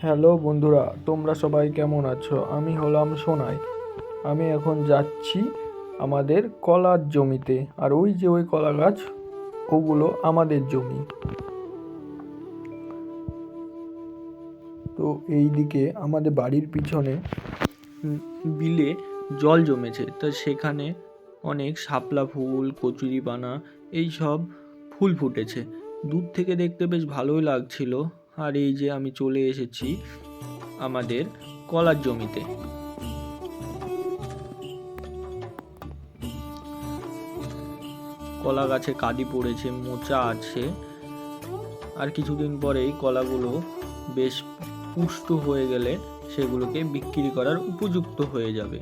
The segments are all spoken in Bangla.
হ্যালো বন্ধুরা, তোমরা সবাই কেমন আছো? আমি হলাম সোনাই। আমি এখন যাচ্ছি আমাদের কলার জমিতে। আর ওই যে ওই কলা গাছ, ওগুলো আমাদের জমি। তো এই দিকে আমাদের বাড়ির পিছনে বিলে জল জমেছে, তো সেখানে অনেক শাপলা ফুল, কচুরিপানা এই সব ফুল ফুটেছে। দূর থেকে দেখতে বেশ ভালোই লাগছিল। আর এই যে আমি চলে এসেছি আমাদের কলার জমিতে। কলা গাছে কাঁদি পড়েছে, মোচা আছে। আর কিছুদিন পরেই কলাগুলো বেশ পুষ্ট হয়ে গেলে সেগুলোকে বিক্রি করার উপযুক্ত হয়ে যাবে।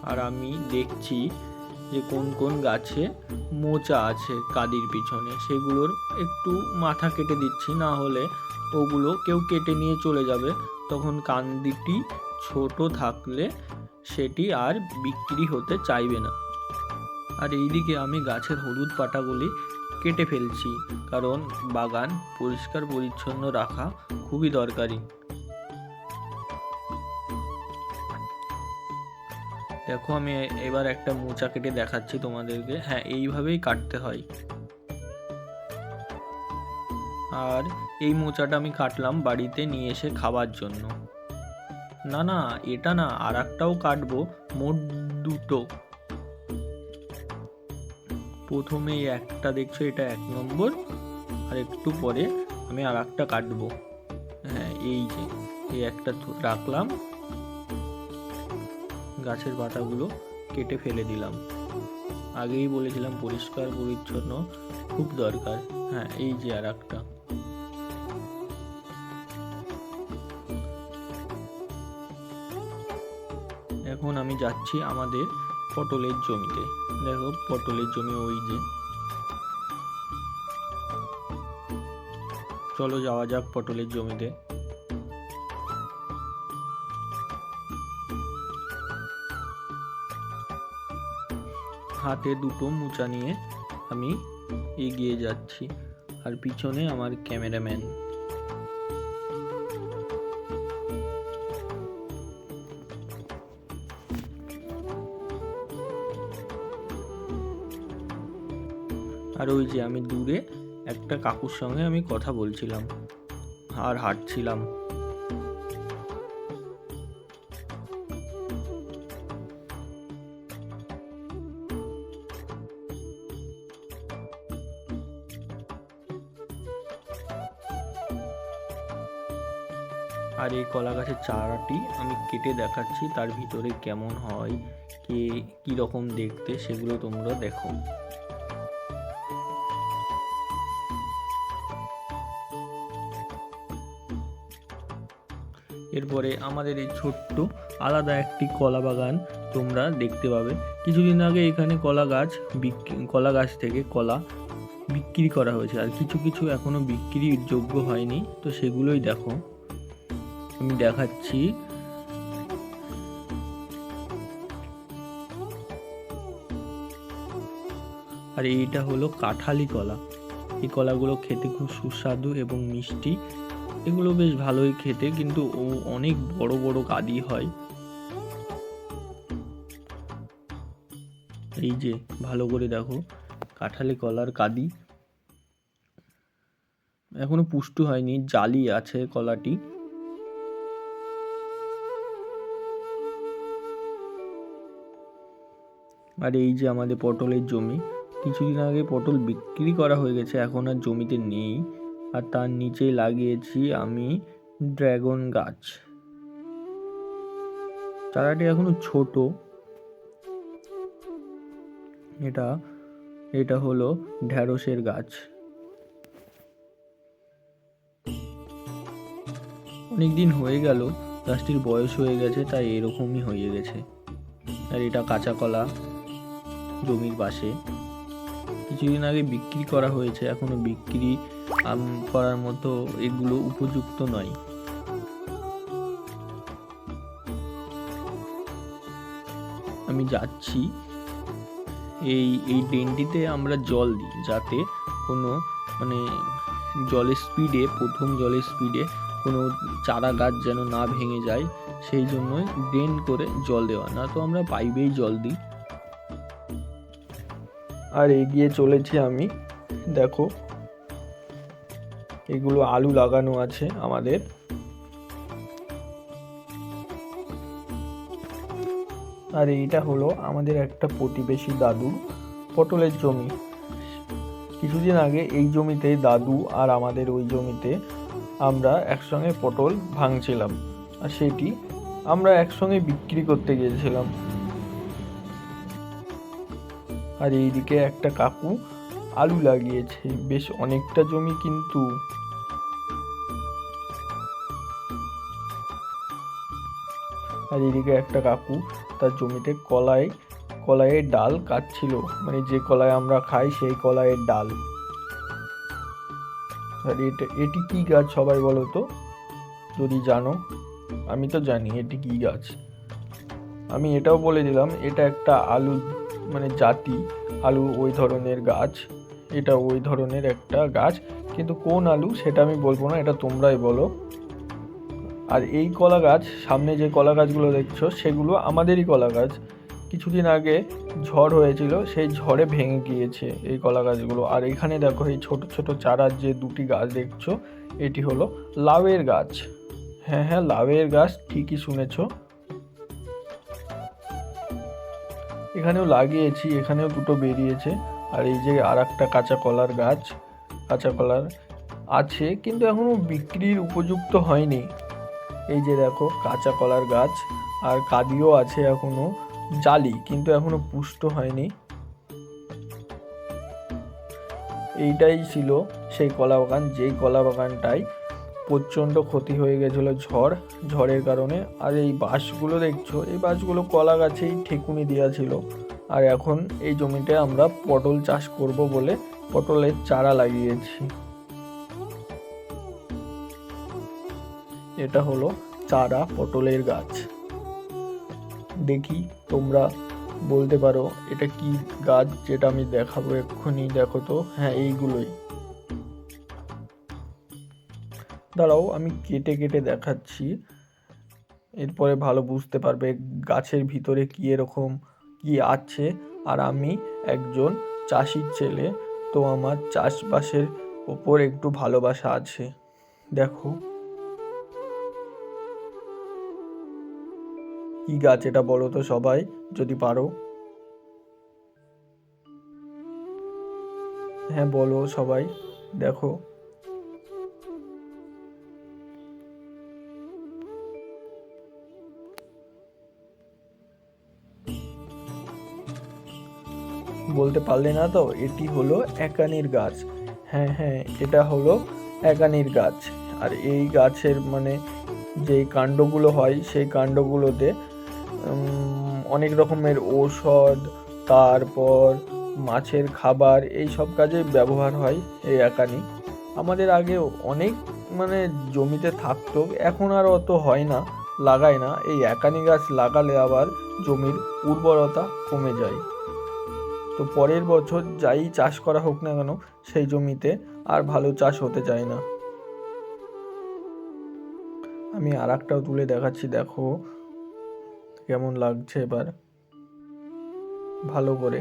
আর আমি দেখছি যে কোন কোন গাছে মোচা আছে কাদির পিছনে, সেগুলোর একটু মাথা কেটে দিচ্ছি, না হলে ওগুলো কেউ কেটে নিয়ে চলে যাবে। তখন কান্দিটি ছোট থাকলে সেটি আর বিক্রি হতে চাইবে না। আর এইদিকে আমি গাছের হলুদ পাতাগুলি কেটে ফেলছি, কারণ বাগান পরিষ্কার পরিচ্ছন্ন রাখা খুবই দরকারি। দেখো, আমি এবার একটা মোচা কেটে দেখাচ্ছি তোমাদেরকে। হ্যাঁ, এইভাবেই কাটতে হয়। আর এই মোচাটা আমি কাটলাম বাড়িতে নিয়ে এসে খাবার জন্য। না না, এটা না, আর একটাও কাটবো, মোট দুটো। প্রথমে একটা দেখছো, এটা 1 নম্বর, আর একটু পরে আমি আর একটা কাটবো। হ্যাঁ, এই যে এই একটা রাখলাম, গাছের পাতাগুলো কেটে ফেলে দিলাম। আগেই বলেছিলাম পরিষ্কার পরিচ্ছন্ন খুব দরকার। হ্যাঁ, এই যে আর একটা। এখন আমি যাচ্ছি আমাদের পটলের জমিতে। দেখো, পটলের জমি ওই যে। চলো যাওয়া যাক পটলের জমিতে। হাতে দুটো মোচা নিয়ে আমি এগিয়ে যাচ্ছি, আর পিছনে আমার ক্যামেরাম্যান। আর ওই যে আমি দূরে একটা কাকুর সঙ্গে আমি কথা বলছিলাম আর হাঁটছিলাম। আর এই কলা গাছের চারাটি আমি কেটে দেখাচ্ছি, তার ভিতরে কেমন হয়, কি রকম দেখতে, সেগুলো তোমরা দেখো। এরপরে আমাদের এই ছোট্ট আলাদা একটি কলা বাগান তোমরা দেখতে পাবে। কিছুদিন আগে এখানে কলা গাছ থেকে কলা বিক্রি করা হয়েছে, আর কিছু কিছু এখনো বিক্রির যোগ্য হয়নি, তো সেগুলোই দেখো, আমি দেখাচ্ছি। আর এইটা হলো কাঁঠালি কলা। এই কলাগুলো খেতে খুব সুস্বাদু এবং মিষ্টি। এগুলো বেশ ভালোই খেতে, কিন্তু অনেক বড় বড় কাঁদি হয়। এই যে ভালো করে দেখো, কাঁঠালি কলার কাঁদি এখনো পুষ্ট হয়নি, জালি আছে কলাটি। আর এই যে আমাদের পটলের জমি, কিছুদিন আগে পটল বিক্রি করা হয়ে গেছে, এখন আর জমিতে নেই। আর তার নিচে লাগিয়েছি আমি ড্রাগন গাছ। চারাটি এখনো ছোট। এটা হলো ঢ্যাঁড়সের গাছ। অনেকদিন হয়ে গেল, গাছটির বয়স হয়ে গেছে, তাই এরকমই হয়ে গেছে। আর এটা কাঁচা কলা জমির পাশে, কিছুদিন আগে বিক্রি করা হয়েছে, এখনো বিক্রি করার মতো এগুলো উপযুক্ত নয়। আমি যাচ্ছি, এই ড্রেনটিতে আমরা জল দিই, যাতে কোনো প্রথম জলের স্পিডে কোনো চারা গাছ যেন না ভেঙে যায়, সেই জন্যই ড্রেন করে জল দেওয়া, না তো আমরা পাইপেই জল দিই। আর এগিয়ে চলেছি আমি, দেখো এগুলো আলু লাগানো আছে আমাদের। আর এইটা হলো আমাদের একটা প্রতিবেশী দাদুর পটলের জমি। কিছুদিন আগে এই জমিতে দাদু আর আমাদের ওই জমিতে আমরা একসঙ্গে পটল ভাঙছিলাম, আর সেটি আমরা একসঙ্গে বিক্রি করতে গিয়েছিলাম। আর এইদিকে একটা কাকু আলু লাগিয়েছে, বেশ অনেকটা জমি কিন্তু। আর এদিকে একটা কাকু তার জমিতে কলাইয়ের ডাল কাটছিল, মানে যে কলাই আমরা খাই সেই কলাইয়ের ডাল। আর এটি কি গাছ সবাই বলো তো, যদি জানো। আমি তো জানি এটি কি গাছ। আমি এটাও বলে দিলাম, এটা একটা আলু মানে জাতি আলু, ওই ধরনের গাছ। এটা ওই ধরনের একটা গাছ, কিন্তু কোন আলু সেটা আমি বলবো না, এটা তোমরাই বলো। আর এই কলা গাছ, সামনে যে কলা গাছগুলো দেখছো সেগুলো আমাদেরই কলা গাছ। কিছুদিন আগে ঝড় হয়েছিল, সেই ঝড়ে ভেঙে গিয়েছে এই কলা গাছগুলো। আর এখানে দেখো এই ছোট ছোট চারার যে দুটি গাছ দেখছো, এটি হলো লাউয়ের গাছ। হ্যাঁ হ্যাঁ, লাউয়ের গাছ, ঠিকই শুনেছো। এখানেও লাগিয়েছি, এখানেও দুটো বেরিয়েছে। আর এই যে আর একটা কাঁচা কলার গাছ, কাঁচা কলার আছে কিন্তু এখনো বিক্রির উপযুক্ত হয়নি। এই যে দেখো কাঁচা কলার গাছ, আর কাঁদিও আছে এখনো, জালি কিন্তু এখনো পুষ্ট হয়নি। এইটাই ছিল সেই কলা বাগান, যেই কলা বাগানটায় প্রচণ্ড ক্ষতি হয়ে গেছিল ঝড়ের কারণে। আর এই বাঁশগুলো দেখছো, এই বাঁশগুলো কলা গাছেই ঠেকুনি দেওয়া ছিল। আর এখন এই জমিতে আমরা পটল চাষ করব বলে পটলের চারা লাগিয়েছি। এটা হলো চারা পটলের গাছ। দেখি তোমরা বলতে পারো এটা কি গাছ, যেটা আমি দেখাবো এক্ষুনি। দেখো তো, হ্যাঁ এইগুলোই। দাঁড়াও আমি কেটে কেটে দেখাচ্ছি, এরপরে ভালো বুঝতে পারবে গাছের ভিতরে কি এরকম কি আছে। আর আমি একজন চাষির ছেলে, তো আমার চাষবাসের ওপর একটু ভালোবাসা আছে। দেখো কি গাছ এটা বলো তো সবাই, যদি পারো। হ্যাঁ বলো সবাই, দেখো। বলতে পারলে না তো, এটি হলো একানির গাছ। হ্যাঁ হ্যাঁ, এটা হলো একানির গাছ। আর এই গাছের মানে যে কাণ্ডগুলো হয়, সেই কাণ্ডগুলোতে অনেক রকমের ঔষধ, তারপর মাছের খাবার, এই সব কাজে ব্যবহার হয় এই একানি। আমাদের আগে অনেক মানে জমিতে থাকতো, এখন আর অত হয় না, লাগায় না। এই একানি গাছ লাগালে আবার জমির উর্বরতা কমে যায়, তো পরের বছর যাই চাষ করা হোক না কেন, সেই জমিতে আর ভালো চাষ হতে চায় না। আমি আর একটাও তুলে দেখাচ্ছি, দেখো কেমন লাগছে এবার ভালো করে।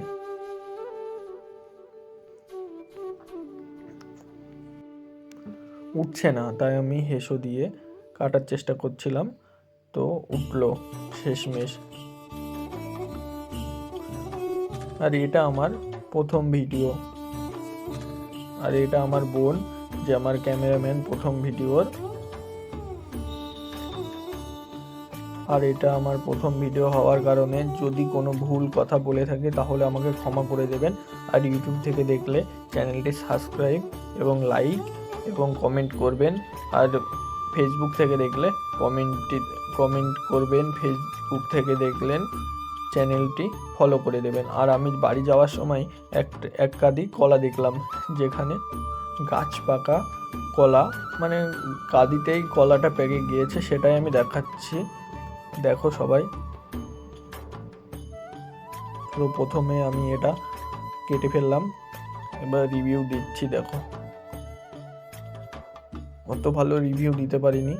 উঠছে না, তাই আমি হেসো দিয়ে কাটার চেষ্টা করছিলাম, তো উঠলো শেষমেশ। আর এটা আমার প্রথম ভিডিও, আর এটা আমার বোন, যে আমার ক্যামেরাম্যান প্রথম ভিডিওর। আর এটা আমার প্রথম ভিডিও হওয়ার কারণে যদি কোনো ভুল কথা বলে থাকে তাহলে আমাকে ক্ষমা করে দেবেন। আর ইউটিউব থেকে দেখলে চ্যানেলটি সাবস্ক্রাইব এবং লাইক এবং কমেন্ট করবেন। আর ফেসবুক থেকে দেখলে কমেন্ট করবেন। ফেসবুক থেকে দেখলেন চ্যানেলটি ফলো করে দেবেন। আর আমি বাড়ি যাওয়ার সময় এক কাঁদি কলা দেখলাম, যেখানে গাছ পাকা কলা, মানে কাঁদিতেই কলাটা পেকে গিয়েছে, সেটাই আমি দেখাচ্ছি। দেখো সবাই, তো প্রথমে আমি এটা কেটে ফেললাম, এবার রিভিউ দিচ্ছি। দেখো অত ভালো রিভিউ দিতে পারিনি।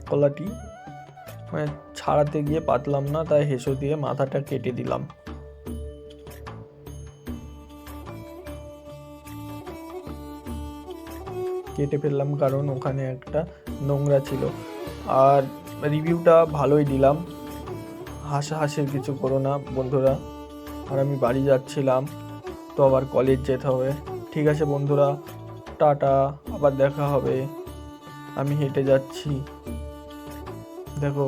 কলাটি মানে ছাড়াতে গিয়ে পাতলাম না, তাই হেসো দিয়ে মাথাটা কেটে দিলাম। কেটে ফেললাম কারণ ওখানে একটা নোংরা ছিল। আর রিভিউটা ভালোই দিলাম, হাসাহাসির কিছু করো না বন্ধুরা। আর আমি বাড়ি যাচ্ছিলাম, তো আবার কলেজ যেতে হবে। ঠিক আছে বন্ধুরা, টাটা, আবার দেখা হবে। আমি হেঁটে যাচ্ছি, দেখো।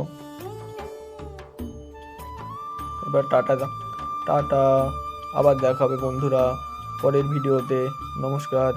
এবার টাটা টাটা, আবার দেখা হবে বন্ধুরা পরের ভিডিওতে। নমস্কার।